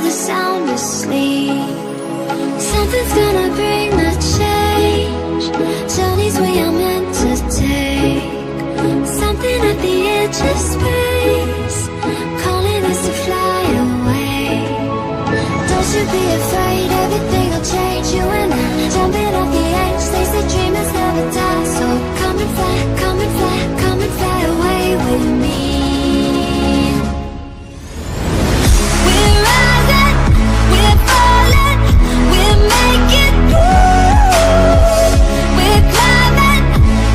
the sound asleep. Something's gonna bring the change. Journeys we are meant to take. Something at the edge of space, calling us to fly away. Don't you be afraid, everything will change. You and I, jumping off the edge. They say dreamers never die. So come and fly, come and fly, come and fly away with me. We're rising, we're falling, we're making through. We're climbing,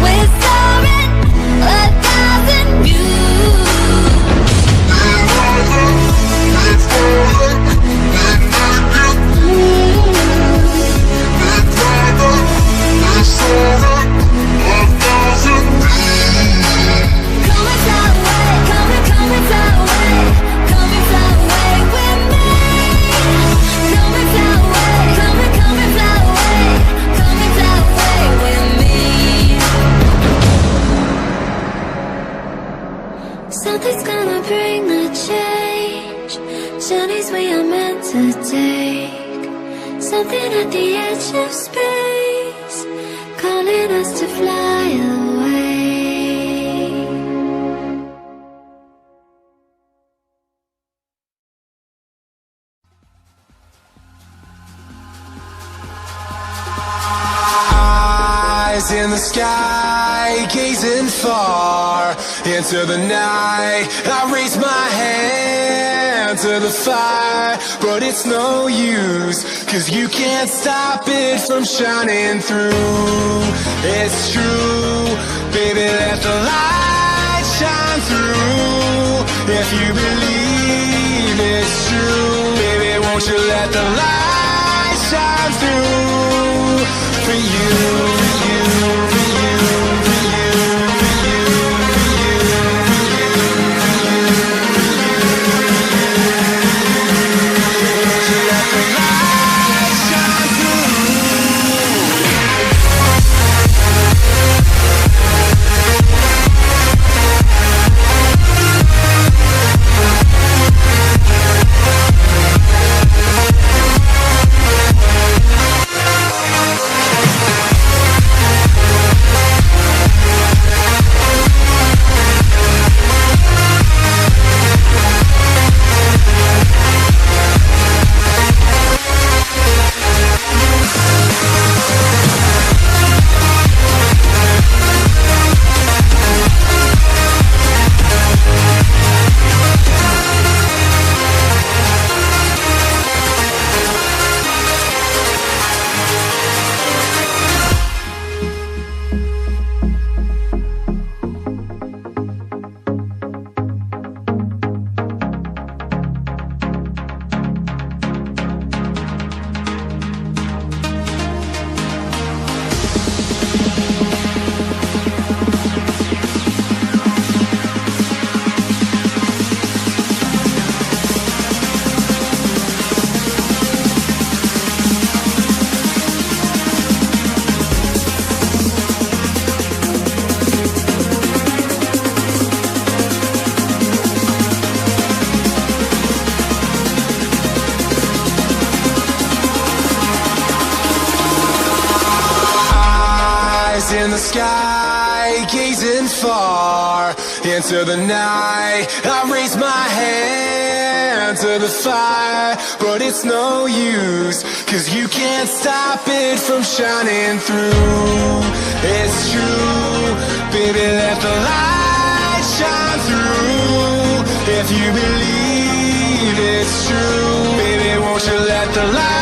we're soaring, 1,000 views. We're rising, we're falling, we're making through. We're climbing, we're soaring, 1,000 views. Come and fly away, come and fly away, come and fly away with me. Come and fly away, come and fly away, come and fly away with me. Something's gonna bring the change. Journeys we are meant to take. Something at the edge of space, calling us to fly away. Eyes in the sky, gazing far into the night. I raise my hand to the fire, but it's no use, 'cause you can't stop it from shining through. It's true, baby, let the light shine through. If you believe it's true, baby, won't you let the light shine through for you, for you, for you, for you, for you, for you, for you, won't you let the light shine through? In the sky, gazing far into the night. I raise my hand to the fire, but it's no use, 'cause you can't stop it from shining through. It's true, baby, let the light shine through. If you believe it's true, baby, won't you let the light